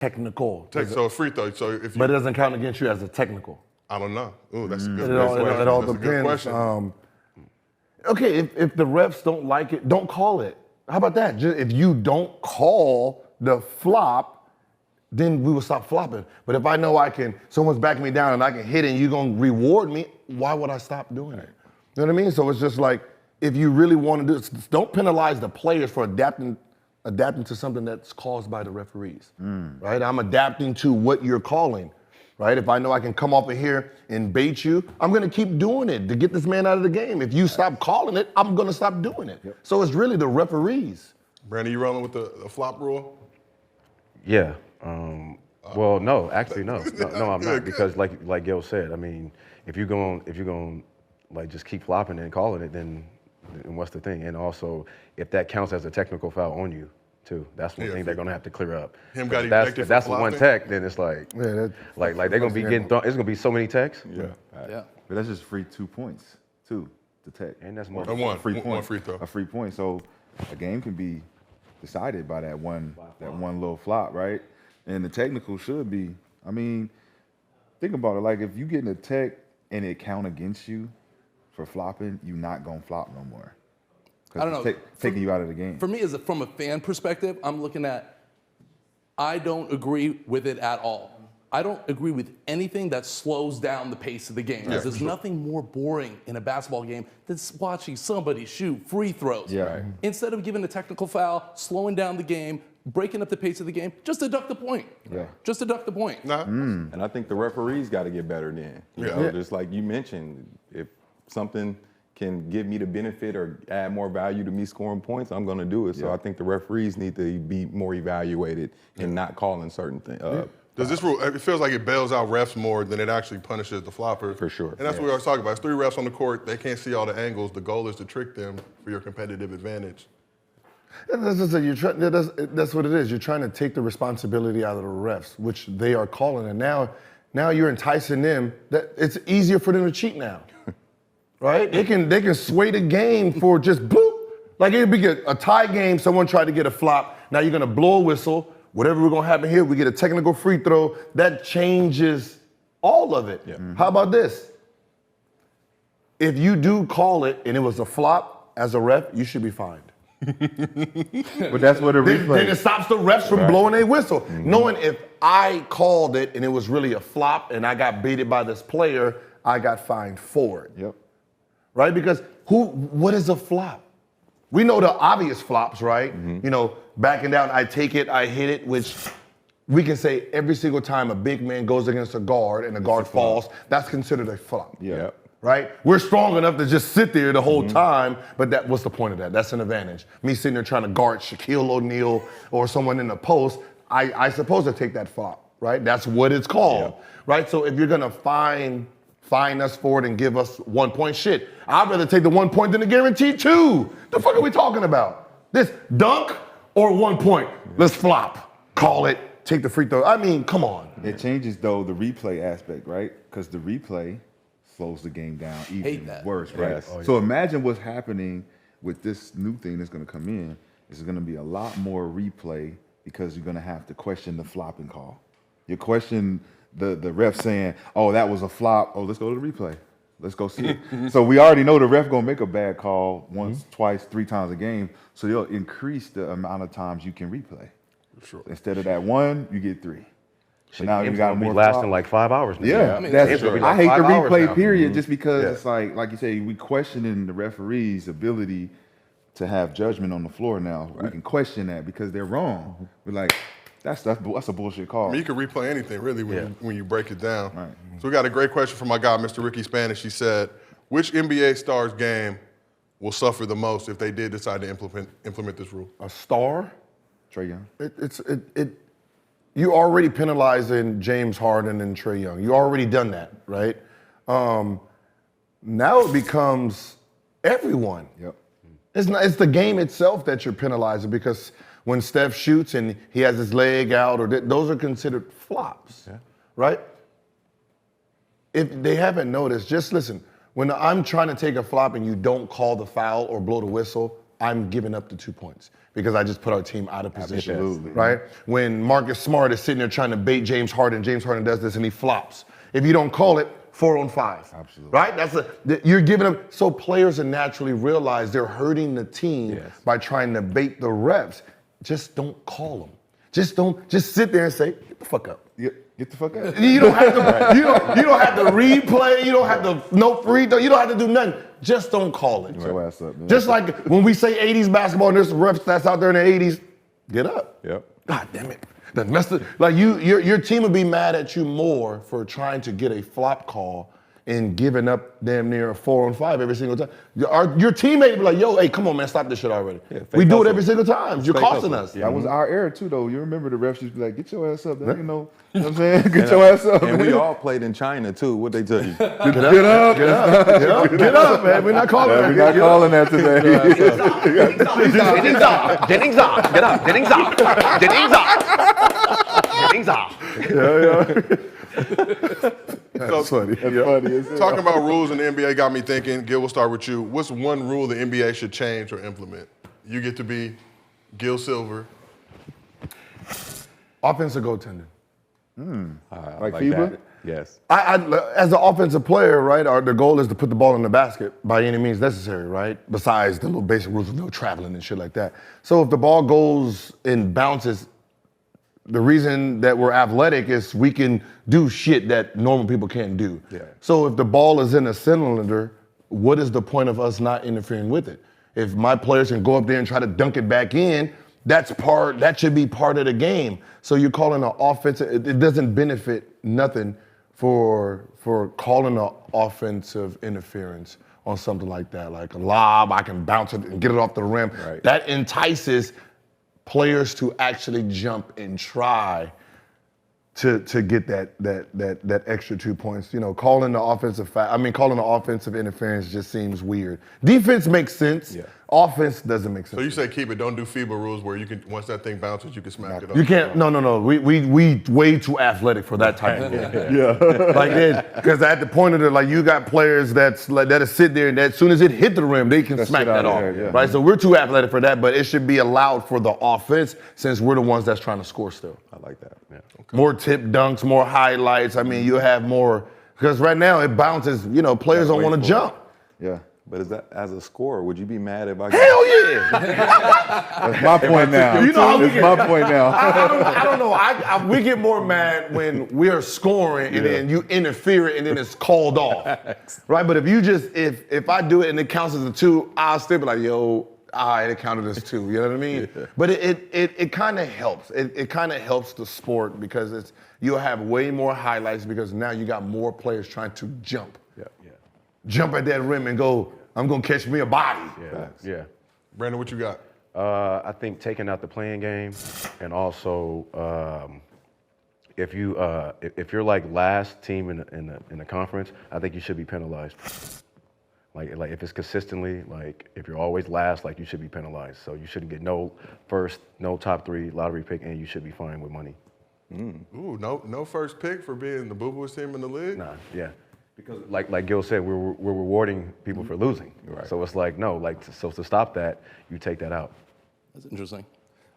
technical. So a free throw. So if you, But it doesn't count against you as a technical. I don't know. Ooh, that's a good It all That's a good depends. question. Okay, if the refs don't like it, don't call it. How about that? Just, if you don't call the flop, then we will stop flopping. But if I know someone's backing me down and I can hit it and you're gonna reward me, why would I stop doing it? You know what I mean? So it's just like, if you really want to do it, don't penalize the players for adapting to something that's caused by the referees, right? I'm adapting to what you're calling, right? If I know I can come off of here and bait you, I'm gonna keep doing it to get this man out of the game. If you stop calling it, I'm gonna stop doing it. Yep. So it's really the referees. Brandon, you rolling with the flop rule? Yeah. Well, no, actually, no, I'm not, because like Gil said, I mean, if you're going like just keep flopping and calling it, then what's the thing? And also, if that counts as a technical foul on you, too, that's one thing they're gonna have to clear up. If that's one tech, then it's like, like they're gonna be getting thrown. It's gonna be so many techs. Yeah. Yeah. But that's just free 2 points, too, to tech. And that's more one free throw. A free point. So a game can be decided by that one little flop, right? And the technical should be, I mean, think about it. Like, if you get in a tech and it count against you for flopping, you're not gonna flop no more. I don't know. Taking you out of the game. For me, from a fan perspective, I'm looking at, I don't agree with it at all. I don't agree with anything that slows down the pace of the game. There's nothing more boring in a basketball game than watching somebody shoot free throws. Yeah. Right. Instead of giving a technical foul, slowing down the game, breaking up the pace of the game, just deduct the point. Yeah. Just deduct the point. And I think the referees got to get better then. You know, just like you mentioned, if something can give me the benefit or add more value to me scoring points, I'm going to do it. So I think the referees need to be more evaluated and not calling certain things. Does this rule, it feels like it bails out refs more than it actually punishes the flopper. For sure. And that's what we always talk about. It's 3 refs on the court. They can't see all the angles. The goal is to trick them for your competitive advantage. That's what it is. You're trying to take the responsibility out of the refs, which they are calling. And now you're enticing them. That it's easier for them to cheat now, right? They can sway the game for just boop. Like, it'd be a tie game. Someone tried to get a flop. Now you're gonna blow a whistle. Whatever we're gonna happen here, we get a technical free throw. That changes all of it. How about this? If you do call it and it was a flop as a ref, you should be fined. But that's what a replay. Then it stops the refs from blowing a whistle. Knowing if I called it and it was really a flop and I got baited by this player, I got fined for it. Yep. Right? Because what is a flop? We know the obvious flops, right? You know, backing down, I take it, I hit it, which we can say every single time a big man goes against a guard and the guard falls, that's considered a flop. Yeah. Right? We're strong enough to just sit there the whole time, but what's the point of that? That's an advantage. Me sitting there trying to guard Shaquille O'Neal or someone in the post, I supposed to take that flop, right? That's what it's called, right? So if you're gonna fine us for it and give us 1 point, shit, I'd rather take the 1 point than the guaranteed 2. The fuck are we talking about? This dunk or 1 point? Let's flop, call it, take the free throw. I mean, come on. It changes, though, the replay aspect, right? Because the replay slows the game down even worse, right? Yes. So imagine what's happening with this new thing that's going to come in. There's going to be a lot more replay because you're going to have to question the flopping call. You question the ref saying, oh, that was a flop. Oh, let's go to the replay. Let's go see it. So we already know the ref going to make a bad call once, twice, 3 times a game. So they'll increase the amount of times you can replay. Sure. Instead of that 1, you get 3. So now you got more lasting flop. like 5 hours now. Yeah, I mean, that's it's gonna be I like hate the 5 hours replay now. period just because it's like you say, we questioning the referee's ability to have judgment on the floor now. We can question that because they're wrong. We're like, that's a bullshit call. I mean, you can replay anything, really, when you break it down. Right. So we got a great question from my guy, Mr. Ricky Spanish. He said, which NBA star's game will suffer the most if they did decide to implement this rule? A star? Trae Young. You already penalizing James Harden and Trae Young. You already done that, right? Now it becomes everyone. Yep. It's the game itself that you're penalizing because when Steph shoots and he has his leg out, those are considered flops, right? If they haven't noticed, just listen. When I'm trying to take a flop and you don't call the foul or blow the whistle, I'm giving up the 2 points because I just put our team out of position. Absolutely. Right? When Marcus Smart is sitting there trying to bait James Harden does this and he flops. If you don't call it, 4-on-5. Absolutely. Right? You're giving them, so players are naturally realize they're hurting the team by trying to bait the refs. Just don't call them. Just sit there and say, get the fuck up. Get the fuck out. You don't have to. you don't have to replay. You don't have to no free throw. You don't have to do nothing. Just don't call it. Get your ass up, man. Just like when we say 80s basketball and there's refs that's out there in the 80s, get up. Yep. God damn it. That messed it. Like your team would be mad at you more for trying to get a flop call and giving up damn near a 4-on-5 every single time. Your teammate would be like, yo, hey, come on, man, stop this shit already. Yeah, We do hustle. it every single time. You're Fake costing hustle. us. That was our era too, though. You remember the refs used to be like, "Get your ass up," there. You know what I'm saying? Get your ass up. And we man. all played in China too. What they tell you? Get up, man. We're not calling We're not calling that today. Jennings off. Get up. Jennings off. Jennings off. That's funny. That's funny. Isn't it? Talking about rules in the NBA got me thinking. Gil, we'll start with you. What's one rule the NBA should change or implement? You get to be Gil Silver. Offensive goaltending. Like FIBA? that. Yes. I, as an offensive player, right, the goal is to put the ball in the basket by any means necessary, right? Besides the little basic rules of no traveling and shit like that. So if the ball goes and bounces, the reason that we're athletic is we can do shit that normal people can't do. Yeah. So if the ball is in a cylinder, what is the point of us not interfering with it? If my players can go up there and try to dunk it back in, that should be part of the game. So you're calling an offensive, it doesn't benefit nothing for calling an offensive interference on something like that. Like a lob, I can bounce it and get it off the rim. Right. That entices players to actually jump and try to get that extra 2 points. You know, calling the offensive interference just seems weird. Defense makes sense. Yeah. Offense doesn't make sense. So you say keep it. Don't do FIBA rules where you can once that thing bounces, you can smack it up. You can't. No. We way too athletic for that type of game. Yeah. Like because at the point of like you got players that'll sit there and as soon as it hit the rim, they can smack shit out that of off. there, yeah. Right. So we're too athletic for that, but it should be allowed for the offense since we're the ones that's trying to score still. I like that. Yeah. More tip dunks, more highlights. I mean, you have more because right now it bounces. You know, players don't want to jump. Yeah. But is that as a scorer, would you be mad if I? Hell yeah! That's my point now. You know how we That's get- my point now. I don't know. We get more mad when we're scoring and then you interfere and then it's called off, right? But if you just if I do it and it counts as a 2, I'll still be like, yo, all right, it counted as 2. You know what I mean? Yeah. But it kind of helps. It kind of helps the sport because you'll have way more highlights because now you got more players trying to jump. Yeah. Jump at that rim and go, I'm gonna catch me a body. Yeah. Brandon, what you got? I think taking out the playing game, and also if you're like last team in the conference, I think you should be penalized. Like if it's consistently, like if you're always last, like you should be penalized. So you shouldn't get no first, no top 3 lottery pick, and you should be fined with money. Ooh, no first pick for being the boo-booest team in the league? Nah, yeah. Because like Gil said, we're rewarding people for losing. Right. So it's like, no, so to stop that, you take that out. That's interesting.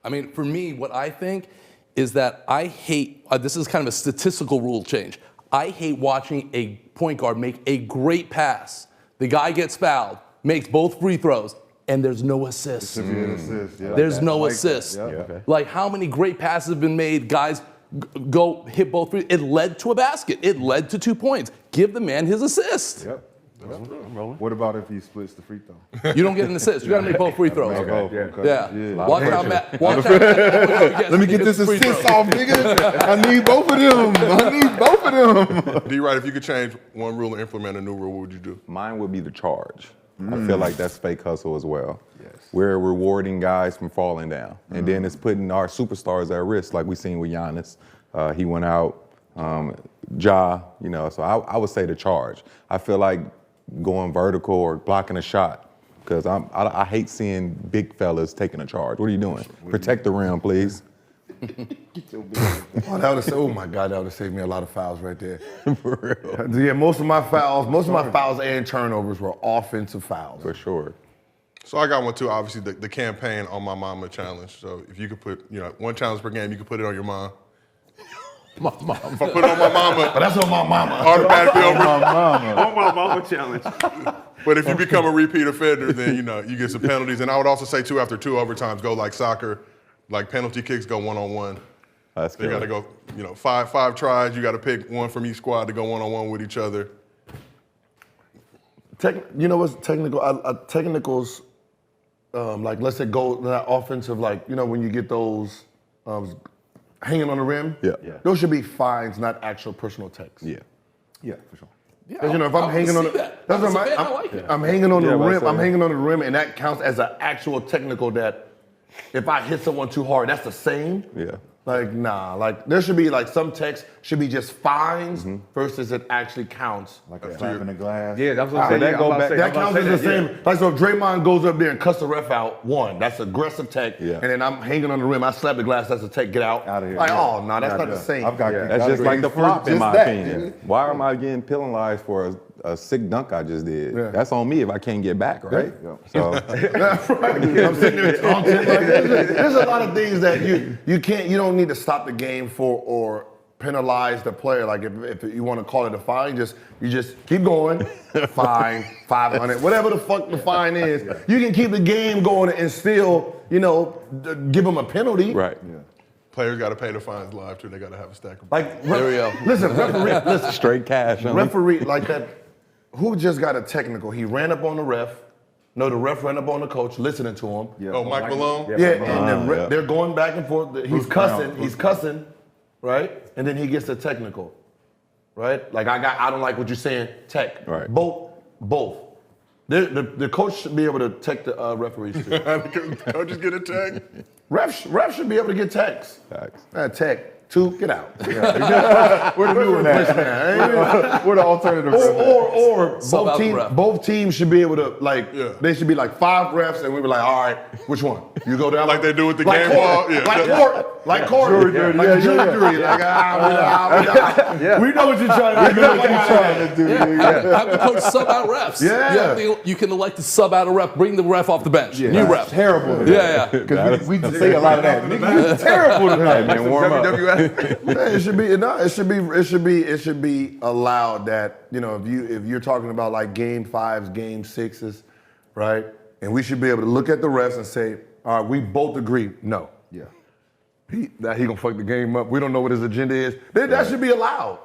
I mean, for me, what I think is that I hate, this is kind of a statistical rule change. I hate watching a point guard make a great pass. The guy gets fouled, makes both free throws, and there's no assist. There's no assist. Yeah. Okay. Like how many great passes have been made, guys go hit both free. It led to a basket. It led to 2 points. Give the man his assist. Yep. I'm rolling. What about if he splits the free throw? You don't get an assist. You got to make both free throws. Okay. Yeah. Watch out, Matt. Watch out. Let me get this assist off, nigga. I need both of them. D-Right, if you could change one rule and implement a new rule, what would you do? Mine would be the charge. I feel like that's fake hustle as well. Yes. We're rewarding guys from falling down. And then it's putting our superstars at risk, like we seen with Giannis. He went out, Ja, you know, so I would say the charge. I feel like going vertical or blocking a shot, because I hate seeing big fellas taking a charge. What are you doing? Protect the rim, please. Oh my God, that would have saved me a lot of fouls right there. For real. Yeah, most of my fouls and turnovers were offensive fouls. For sure. So I got one too. Obviously, the campaign on my mama challenge. So if you could put, one challenge per game, you could put it on your mom. My mom. If I put it on my mama, But that's on my mama. automatically over. Oh, my mama challenge. But if you become a repeat offender, then you get some penalties. And I would also say too, after 2 overtimes, go like soccer, like penalty kicks go 1-on-1. That's You got to go, five tries. You got to pick one from each squad to go 1-on-1 with each other. You know what's technical? Technicals, like let's say goal, that offensive, like when you get those hanging on the rim. Yeah. Those should be fines, not actual personal techs. Yeah. Yeah, for sure. Yeah, Because if I'm hanging on, that's what I like it. I'm hanging on the Yeah, but rim. so- I'm hanging on the rim, and that counts as an actual technical. That if I hit someone too hard, that's the same. Yeah. Like nah, like there should be like some techs should be just fines versus it actually counts. Like a slap in the glass. Yeah, that's what I'm saying. that Yeah, go I'm about back- to say- That I'm about counts to as the say that, same. Like so, if Draymond goes up there and cuts the ref out, that's aggressive tech. Yeah. And then I'm hanging on the rim, I slap the glass, that's a tech. Get out. Outta here, Like yeah. oh no, that's not the same. I've got That's just like the flop, in my opinion. Nigga. Why am I getting penalized for a sick dunk I just did? Yeah. That's on me if I can't get back, right? Yeah. So I'm sitting there taunting. Like, there's a lot of things that you can't. You don't need to stop the game for or penalize the player. Like if you want to call it a fine, you just keep going. Fine, 500, whatever the fuck the fine is. You can keep the game going and still, give them a penalty. right. Yeah. Players got to pay the fines live too. They got to have a stack of. Like There we go. Listen, referee. Listen, Straight cash. homie. referee like that. Who just got a technical? He ran up on the ref. No, the ref ran up on the coach, listening to him. Yeah. Oh, Mike Malone. Yeah, and then yeah. they're going back and forth. He's cussing. Brown. He's cussing, right? And then he gets the technical, right? Like I don't like what you're saying. Tech. Right. Both. The coach should be able to tech the referees too. Coaches get a tag. Refs should be able to get techs. Facts. Tech. 2, get out. Where the new one at? Where the alternative? Or Sub out the ref. both teams should be able to Yeah. they should be like 5 refs and we were like, all right, which one? You go down Like they do with the like game court, ball? Yeah. like court, Jury, like yeah, jury, yeah. jury. Like we know what you're trying to do. You know what you're trying to do, nigga. Have the coach sub out refs. Yeah. You can elect to sub out a ref, bring the ref off the bench. New That's ref. terrible. Yeah. Because we just say a lot of that. Nigga, you terrible tonight. Man, warm up. Yeah, it should be allowed that if you're talking about like game 5s, game 6s, right? And we should be able to look at the refs and say, all right, we both agree, no. Yeah. He gonna fuck the game up. We don't know what his agenda is. That should be allowed.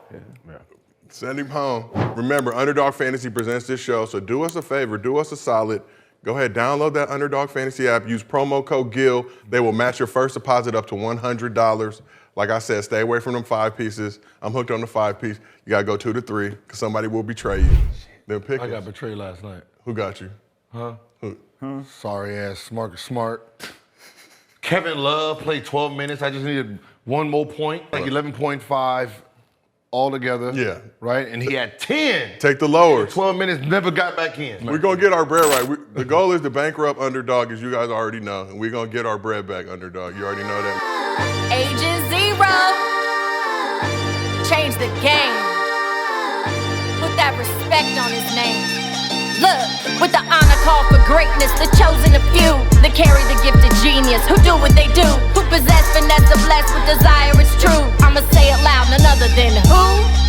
Send him home. Remember, Underdog Fantasy presents this show, so do us a favor, do us a solid. Go ahead, download that Underdog Fantasy app. Use promo code GIL. They will match your first deposit up to $100. Like I said, stay away from them 5 pieces. I'm hooked on the 5-piece. You gotta go 2 to 3, because somebody will betray you. They'll pick I got us. betrayed last night. Who got you? Huh? Who? Sorry ass, smart. Kevin Love played 12 minutes. I just needed one more point, like 11.5 altogether. Yeah. Right? And he had 10. Take the lowers. 12 minutes, never got back in. We're gonna get our bread right. The goal is to bankrupt Underdog, as you guys already know, and we're gonna get our bread back, Underdog. You already know that. Agent Zero. Change the game. Put that respect on his name. Look, with the honor call for greatness, the chosen of few that carry the gift of genius, who do what they do, who possess finesse, the blessed with desire, it's true. I'ma say it loud, none other than who?